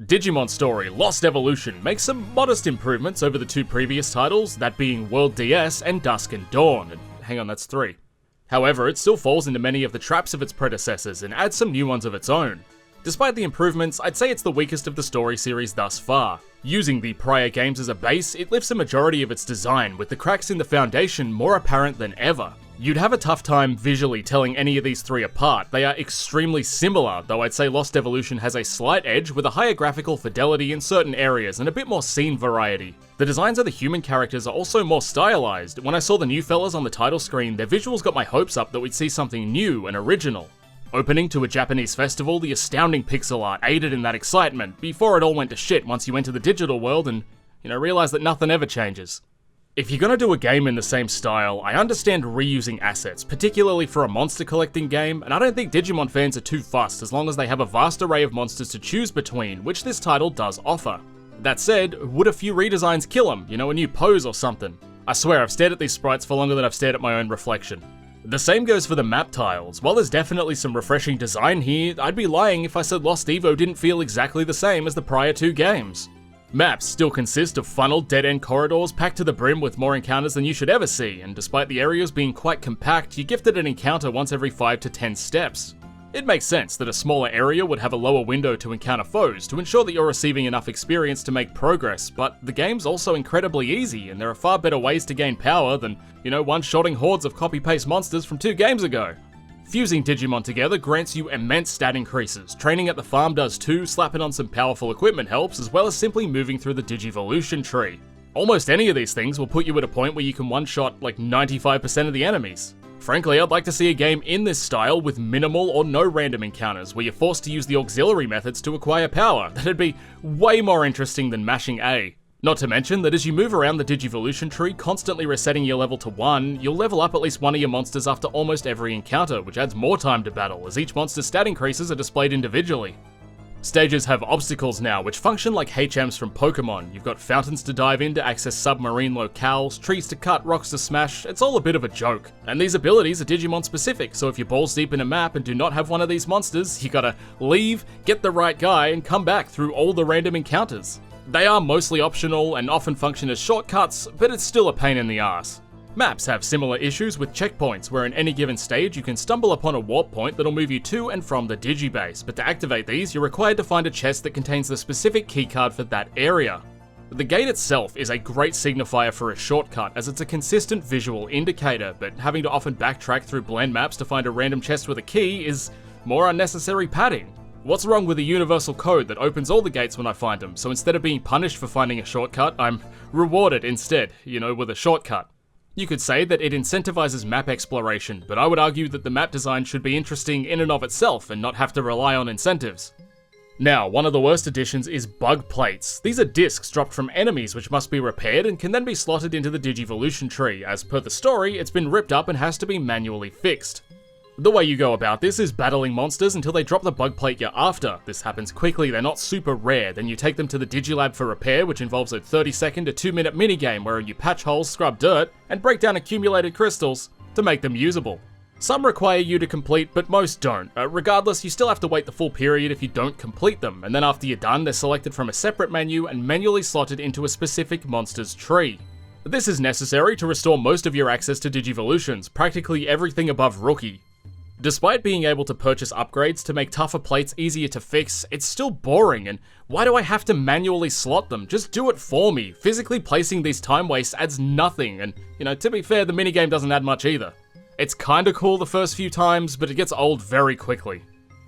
Digimon Story Lost Evolution makes some modest improvements over the two previous titles, that being World DS and Dusk and Dawn. And hang on, that's 3. However, it still falls into many of the traps of its predecessors and adds some new ones of its own. Despite the improvements, I'd say it's the weakest of the story series thus far. Using the prior games as a base, it lifts a majority of its design, with the cracks in the foundation more apparent than ever. You'd have a tough time visually telling any of these three apart. They are extremely similar, though I'd say Lost Evolution has a slight edge with a higher graphical fidelity in certain areas and a bit more scene variety. The designs of the human characters are also more stylized. When I saw the new fellas on the title screen, their visuals got my hopes up that we'd see something new and original. Opening to a Japanese festival, the astounding pixel art aided in that excitement, before it all went to shit once you enter the digital world and, realised that nothing ever changes. If you're gonna do a game in the same style, I understand reusing assets, particularly for a monster collecting game, and I don't think Digimon fans are too fussed as long as they have a vast array of monsters to choose between, which this title does offer. That said, would a few redesigns kill them? A new pose or something? I swear I've stared at these sprites for longer than I've stared at my own reflection. The same goes for the map tiles. While there's definitely some refreshing design here, I'd be lying if I said Lost Evo didn't feel exactly the same as the prior two games. Maps still consist of funneled dead-end corridors packed to the brim with more encounters than you should ever see, and despite the areas being quite compact, you're gifted an encounter once every 5 to 10 steps. It makes sense that a smaller area would have a lower window to encounter foes to ensure that you're receiving enough experience to make progress, but the game's also incredibly easy, and there are far better ways to gain power than, one-shotting hordes of copy-paste monsters from 2 games ago. Fusing Digimon together grants you immense stat increases, training at the farm does too, slapping on some powerful equipment helps, as well as simply moving through the Digivolution tree. Almost any of these things will put you at a point where you can one-shot like 95% of the enemies. Frankly, I'd like to see a game in this style with minimal or no random encounters, where you're forced to use the auxiliary methods to acquire power. That'd be way more interesting than mashing A. Not to mention that as you move around the Digivolution tree, constantly resetting your level to 1, you'll level up at least one of your monsters after almost every encounter, which adds more time to battle, as each monster's stat increases are displayed individually. Stages have obstacles now, which function like HMs from Pokemon. You've got fountains to dive in to access submarine locales, trees to cut, rocks to smash. It's all a bit of a joke. And these abilities are Digimon specific, so if you're balls deep in a map and do not have one of these monsters, you gotta leave, get the right guy, and come back through all the random encounters. They are mostly optional and often function as shortcuts, but it's still a pain in the ass. Maps have similar issues with checkpoints, where in any given stage you can stumble upon a warp point that'll move you to and from the Digibase, but to activate these you're required to find a chest that contains the specific keycard for that area. The gate itself is a great signifier for a shortcut, as it's a consistent visual indicator, but having to often backtrack through blend maps to find a random chest with a key is more unnecessary padding. What's wrong with a universal code that opens all the gates when I find them, so instead of being punished for finding a shortcut, I'm rewarded instead, with a shortcut. You could say that it incentivizes map exploration, but I would argue that the map design should be interesting in and of itself and not have to rely on incentives. Now, one of the worst additions is bug plates. These are discs dropped from enemies which must be repaired and can then be slotted into the Digivolution tree. As per the story, it's been ripped up and has to be manually fixed. The way you go about this is battling monsters until they drop the bug plate you're after. This happens quickly, they're not super rare, then you take them to the Digilab for repair, which involves a 30-second to 2-minute minigame wherein you patch holes, scrub dirt, and break down accumulated crystals to make them usable. Some require you to complete, but most don't. Regardless, you still have to wait the full period if you don't complete them, and then after you're done, they're selected from a separate menu and manually slotted into a specific monster's tree. This is necessary to restore most of your access to Digivolutions, practically everything above Rookie. Despite being able to purchase upgrades to make tougher plates easier to fix, it's still boring, and why do I have to manually slot them? Just do it for me. Physically placing these time wastes adds nothing, and, to be fair, the minigame doesn't add much either. It's kinda cool the first few times, but it gets old very quickly.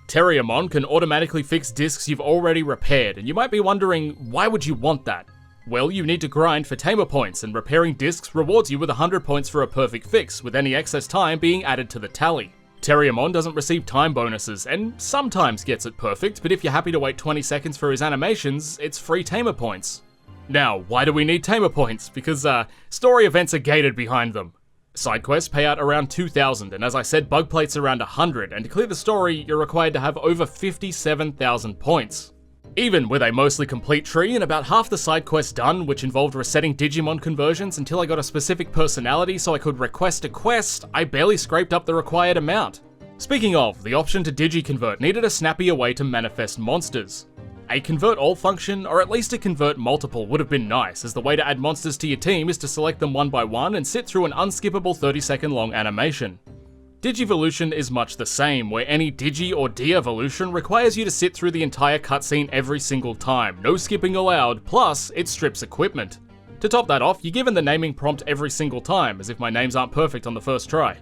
Terriermon can automatically fix discs you've already repaired, and you might be wondering, why would you want that? Well, you need to grind for tamer points, and repairing discs rewards you with 100 points for a perfect fix, with any excess time being added to the tally. Terriermon doesn't receive time bonuses, and sometimes gets it perfect, but if you're happy to wait 20 seconds for his animations, it's free tamer points. Now, why do we need tamer points? Because, story events are gated behind them. Side quests pay out around 2,000, and as I said, bug plates around 100, and to clear the story, you're required to have over 57,000 points. Even with a mostly complete tree and about half the side quests done, which involved resetting Digimon conversions until I got a specific personality so I could request a quest, I barely scraped up the required amount. Speaking of, the option to Digi-convert needed a snappier way to manifest monsters. A convert all function, or at least a convert multiple, would have been nice, as the way to add monsters to your team is to select them one by one and sit through an unskippable 30-second long animation. Digivolution is much the same, where any Digi or De-evolution requires you to sit through the entire cutscene every single time, no skipping allowed, plus it strips equipment. To top that off, you're given the naming prompt every single time, as if my names aren't perfect on the first try.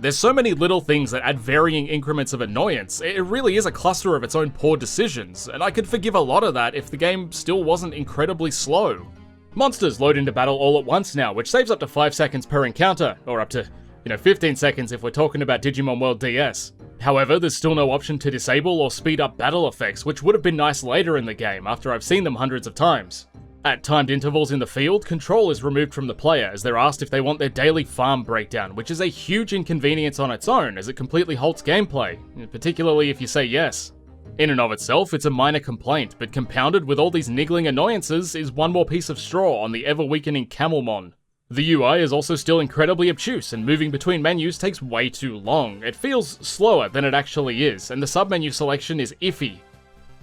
There's so many little things that add varying increments of annoyance, it really is a cluster of its own poor decisions, and I could forgive a lot of that if the game still wasn't incredibly slow. Monsters load into battle all at once now, which saves up to 5 seconds per encounter, or up to 15 seconds if we're talking about Digimon World DS. However, there's still no option to disable or speed up battle effects, which would have been nice later in the game after I've seen them hundreds of times. At timed intervals in the field, control is removed from the player as they're asked if they want their daily farm breakdown, which is a huge inconvenience on its own as it completely halts gameplay, particularly if you say yes. In and of itself, it's a minor complaint, but compounded with all these niggling annoyances is one more piece of straw on the ever-weakening Camelmon. The UI is also still incredibly obtuse, and moving between menus takes way too long. It feels slower than it actually is, and the submenu selection is iffy.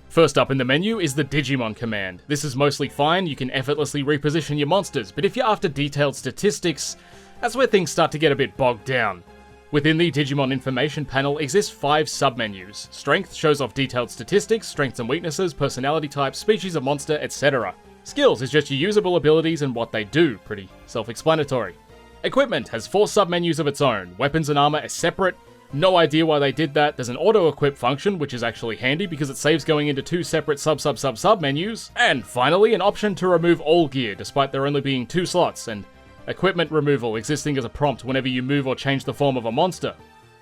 First up in the menu is the Digimon command. This is mostly fine, you can effortlessly reposition your monsters, but if you're after detailed statistics, that's where things start to get a bit bogged down. Within the Digimon information panel exist 5 submenus. Strength shows off detailed statistics, strengths and weaknesses, personality types, species of monster, etc. Skills is just your usable abilities and what they do, pretty self-explanatory. Equipment has 4 submenus of its own. Weapons and armor are separate. No idea why they did that. There's an auto-equip function, which is actually handy because it saves going into 2 separate sub-menus. And finally, an option to remove all gear, despite there only being 2 slots, and equipment removal existing as a prompt whenever you move or change the form of a monster.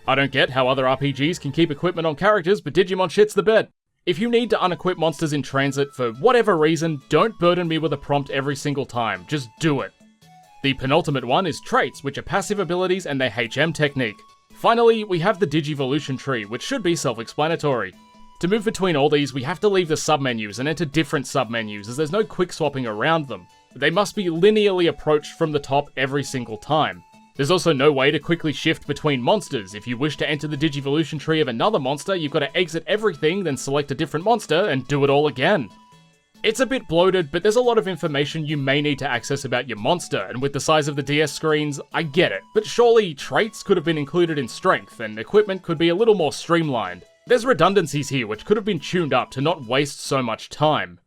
I don't get how other RPGs can keep equipment on characters, but Digimon shits the bed. If you need to unequip monsters in transit for whatever reason, don't burden me with a prompt every single time, just do it. The penultimate one is traits, which are passive abilities and their HM technique. Finally, we have the Digivolution tree, which should be self-explanatory. To move between all these, we have to leave the submenus and enter different submenus, as there's no quick swapping around them. They must be linearly approached from the top every single time. There's also no way to quickly shift between monsters. If you wish to enter the Digivolution tree of another monster, you've got to exit everything, then select a different monster, and do it all again. It's a bit bloated, but there's a lot of information you may need to access about your monster, and with the size of the DS screens, I get it. But surely traits could have been included in strength, and equipment could be a little more streamlined. There's redundancies here which could have been tuned up to not waste so much time.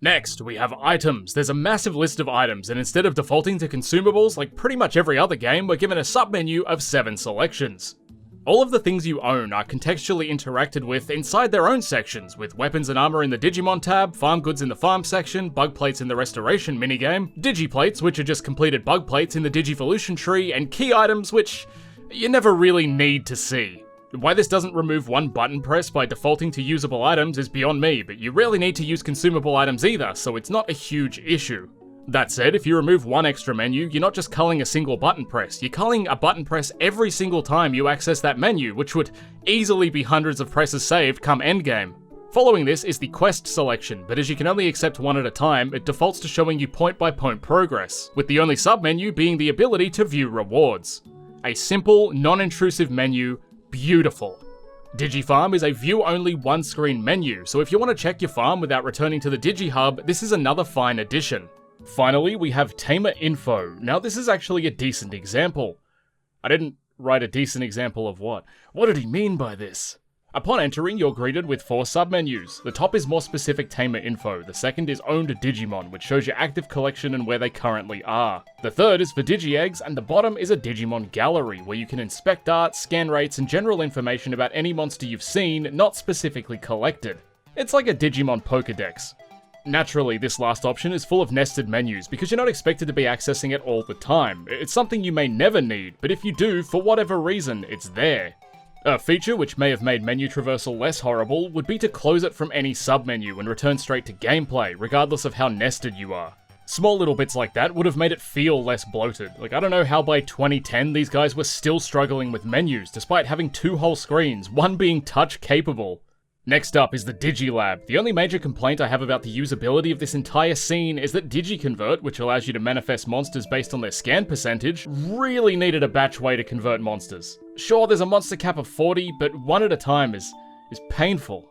Next, we have items. There's a massive list of items, and instead of defaulting to consumables like pretty much every other game, we're given a submenu of 7 selections. All of the things you own are contextually interacted with inside their own sections, with weapons and armor in the Digimon tab, farm goods in the farm section, bug plates in the restoration minigame, digiplates, which are just completed bug plates in the Digivolution tree, and key items which you never really need to see. Why this doesn't remove one button press by defaulting to usable items is beyond me, but you rarely need to use consumable items either, so it's not a huge issue. That said, if you remove one extra menu, you're not just culling a single button press, you're culling a button press every single time you access that menu, which would easily be hundreds of presses saved come endgame. Following this is the quest selection, but as you can only accept one at a time, it defaults to showing you point-by-point progress, with the only submenu being the ability to view rewards. A simple, non-intrusive menu. Beautiful. DigiFarm is a view-only one-screen menu, so if you want to check your farm without returning to the DigiHub, this is another fine addition. Finally, we have Tamer Info. Now this is actually a decent example. I didn't write a decent example of what? What did he mean by this? Upon entering, you're greeted with 4 submenus. The top is more specific Tamer info, the second is Owned Digimon, which shows your active collection and where they currently are. The third is for Digi-Eggs, and the bottom is a Digimon Gallery, where you can inspect art, scan rates, and general information about any monster you've seen, not specifically collected. It's like a Digimon Pokédex. Naturally, this last option is full of nested menus, because you're not expected to be accessing it all the time. It's something you may never need, but if you do, for whatever reason, it's there. A feature which may have made menu traversal less horrible would be to close it from any submenu and return straight to gameplay, regardless of how nested you are. Small little bits like that would have made it feel less bloated. Like, I don't know how by 2010 these guys were still struggling with menus, despite having 2 whole screens, one being touch capable. Next up is the Digilab. The only major complaint I have about the usability of this entire scene is that DigiConvert, which allows you to manifest monsters based on their scan percentage, really needed a batch way to convert monsters. Sure, there's a monster cap of 40, but one at a time is painful.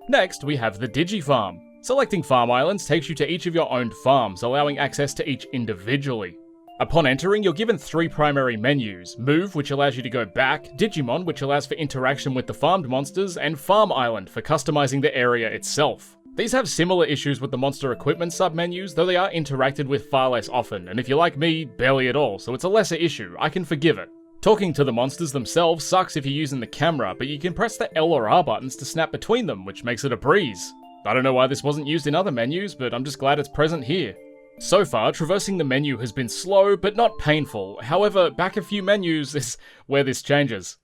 Next, we have the Digifarm. Selecting farm islands takes you to each of your owned farms, allowing access to each individually. Upon entering, you're given 3 primary menus: Move, which allows you to go back, Digimon, which allows for interaction with the farmed monsters, and Farm Island for customizing the area itself. These have similar issues with the monster equipment sub-menus, though they are interacted with far less often, and if you're like me, barely at all, so it's a lesser issue. I can forgive it. Talking to the monsters themselves sucks if you're using the camera, but you can press the L or R buttons to snap between them, which makes it a breeze. I don't know why this wasn't used in other menus, but I'm just glad it's present here. So far, traversing the menu has been slow, but not painful. However, back a few menus is where this changes.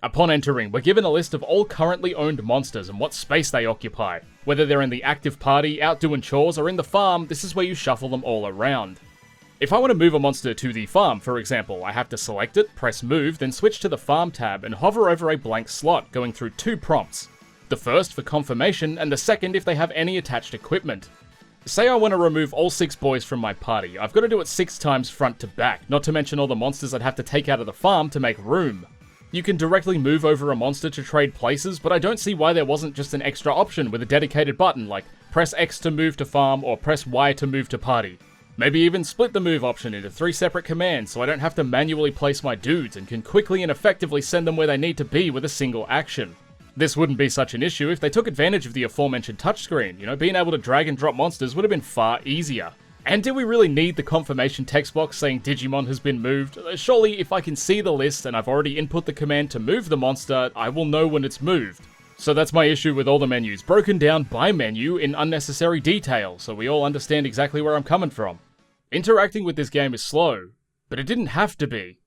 Upon entering, we're given a list of all currently owned monsters and what space they occupy. Whether they're in the active party, out doing chores, or in the farm, this is where you shuffle them all around. If I want to move a monster to the farm, for example, I have to select it, press move, then switch to the farm tab and hover over a blank slot, going through 2 prompts. The first for confirmation, and the second if they have any attached equipment. Say I want to remove all 6 boys from my party, I've got to do it 6 times front to back, not to mention all the monsters I'd have to take out of the farm to make room. You can directly move over a monster to trade places, but I don't see why there wasn't just an extra option with a dedicated button, like press X to move to farm or press Y to move to party. Maybe even split the move option into 3 separate commands so I don't have to manually place my dudes and can quickly and effectively send them where they need to be with a single action. This wouldn't be such an issue if they took advantage of the aforementioned touchscreen. Being able to drag and drop monsters would have been far easier. And do we really need the confirmation text box saying Digimon has been moved? Surely if I can see the list and I've already input the command to move the monster, I will know when it's moved. So that's my issue with all the menus, broken down by menu in unnecessary detail, so we all understand exactly where I'm coming from. Interacting with this game is slow, but it didn't have to be.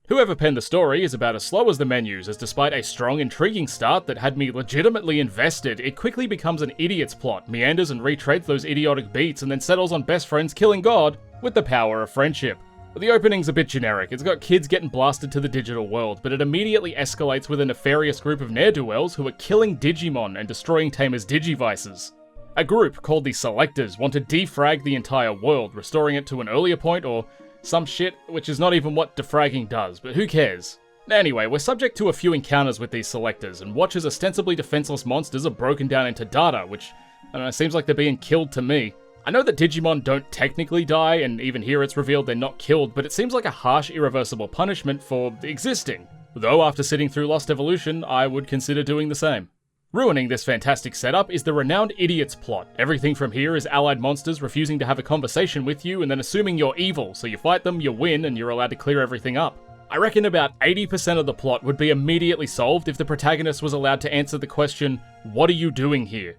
Whoever penned the story is about as slow as the menus, as despite a strong, intriguing start that had me legitimately invested, it quickly becomes an idiot's plot, meanders and retreads those idiotic beats, and then settles on best friends killing God with the power of friendship. The opening's a bit generic. It's got kids getting blasted to the digital world, but it immediately escalates with a nefarious group of ne'er-do-wells who are killing Digimon and destroying Tamer's Digivices. A group called the Selectors want to defrag the entire world, restoring it to an earlier point or some shit, which is not even what defragging does, but who cares? Anyway, we're subject to a few encounters with these Selectors, and watch as ostensibly defenseless monsters are broken down into data, which, I don't know, seems like they're being killed to me. I know that Digimon don't technically die, and even here it's revealed they're not killed, but it seems like a harsh, irreversible punishment for existing. Though after sitting through Lost Evolution, I would consider doing the same. Ruining this fantastic setup is the renowned Idiot's plot. Everything from here is allied monsters refusing to have a conversation with you and then assuming you're evil, so you fight them, you win, and you're allowed to clear everything up. I reckon about 80% of the plot would be immediately solved if the protagonist was allowed to answer the question, "What are you doing here?"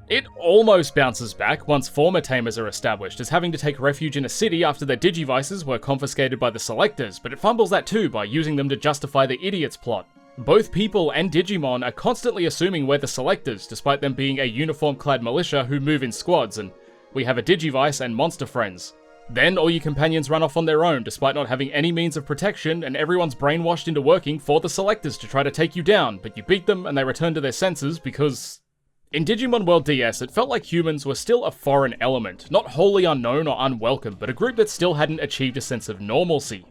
It almost bounces back once former Tamers are established as having to take refuge in a city after their Digivices were confiscated by the Selectors, but it fumbles that too by using them to justify the Idiot's plot. Both people and Digimon are constantly assuming we're the Selectors, despite them being a uniform-clad militia who move in squads, and we have a Digivice and monster friends. Then all your companions run off on their own, despite not having any means of protection, and everyone's brainwashed into working for the Selectors to try to take you down, but you beat them and they return to their senses because... In Digimon World DS, it felt like humans were still a foreign element, not wholly unknown or unwelcome, but a group that still hadn't achieved a sense of normalcy.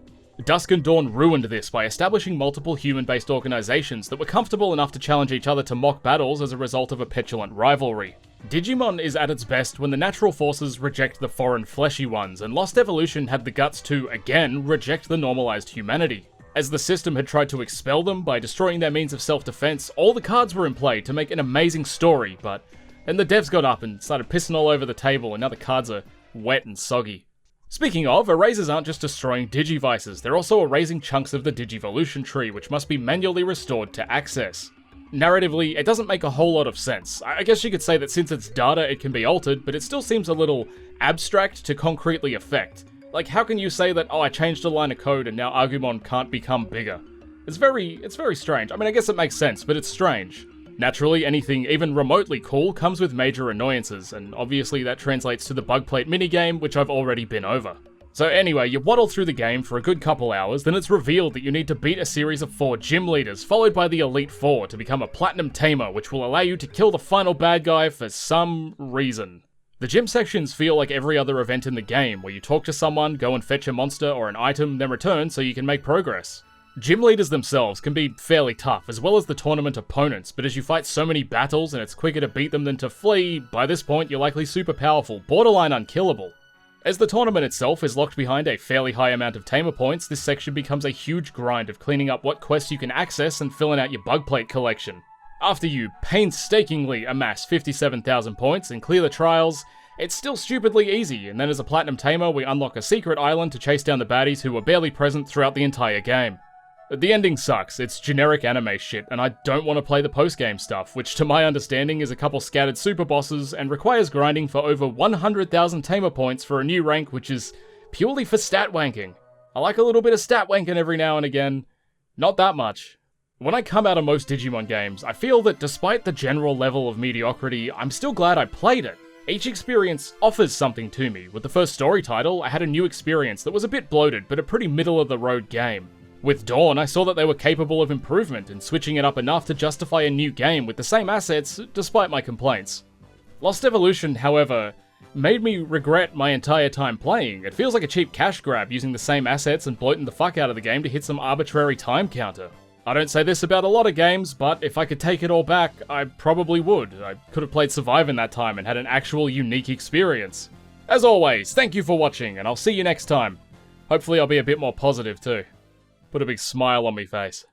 Dusk and Dawn ruined this by establishing multiple human-based organizations that were comfortable enough to challenge each other to mock battles as a result of a petulant rivalry. Digimon is at its best when the natural forces reject the foreign fleshy ones, and Lost Evolution had the guts to, again, reject the normalized humanity. As the system had tried to expel them by destroying their means of self-defense, all the cards were in play to make an amazing story, but then the devs got up and started pissing all over the table and now the cards are wet and soggy. Speaking of, erasers aren't just destroying Digivices, they're also erasing chunks of the Digivolution tree, which must be manually restored to access. Narratively, it doesn't make a whole lot of sense. I guess you could say that since it's data, it can be altered, but it still seems a little abstract to concretely affect. Like, how can you say that, oh, I changed a line of code and now Agumon can't become bigger? It's very strange. I mean, I guess it makes sense, but it's strange. Naturally, anything even remotely cool comes with major annoyances, and obviously that translates to the bug plate minigame, which I've already been over. So anyway, you waddle through the game for a good couple hours, then it's revealed that you need to beat a series of 4 gym leaders, followed by the Elite Four to become a Platinum Tamer, which will allow you to kill the final bad guy for some reason. The gym sections feel like every other event in the game, where you talk to someone, go and fetch a monster or an item, then return so you can make progress. Gym leaders themselves can be fairly tough, as well as the tournament opponents, but as you fight so many battles and it's quicker to beat them than to flee, by this point you're likely super powerful, borderline unkillable. As the tournament itself is locked behind a fairly high amount of tamer points, this section becomes a huge grind of cleaning up what quests you can access and filling out your bug plate collection. After you painstakingly amass 57,000 points and clear the trials, it's still stupidly easy, and then as a platinum tamer we unlock a secret island to chase down the baddies who were barely present throughout the entire game. The ending sucks, it's generic anime shit, and I don't want to play the post-game stuff, which to my understanding is a couple scattered super bosses and requires grinding for over 100,000 tamer points for a new rank which is purely for stat wanking. I like a little bit of stat wanking every now and again, not that much. When I come out of most Digimon games, I feel that despite the general level of mediocrity, I'm still glad I played it. Each experience offers something to me. With the first story title, I had a new experience that was a bit bloated, but a pretty middle-of-the-road game. With Dawn, I saw that they were capable of improvement and switching it up enough to justify a new game with the same assets, despite my complaints. Lost Evolution, however, made me regret my entire time playing. It feels like a cheap cash grab using the same assets and bloating the fuck out of the game to hit some arbitrary time counter. I don't say this about a lot of games, but if I could take it all back, I probably would. I could have played Survive in that time and had an actual unique experience. As always, thank you for watching, and I'll see you next time. Hopefully I'll be a bit more positive too. Put a big smile on me face.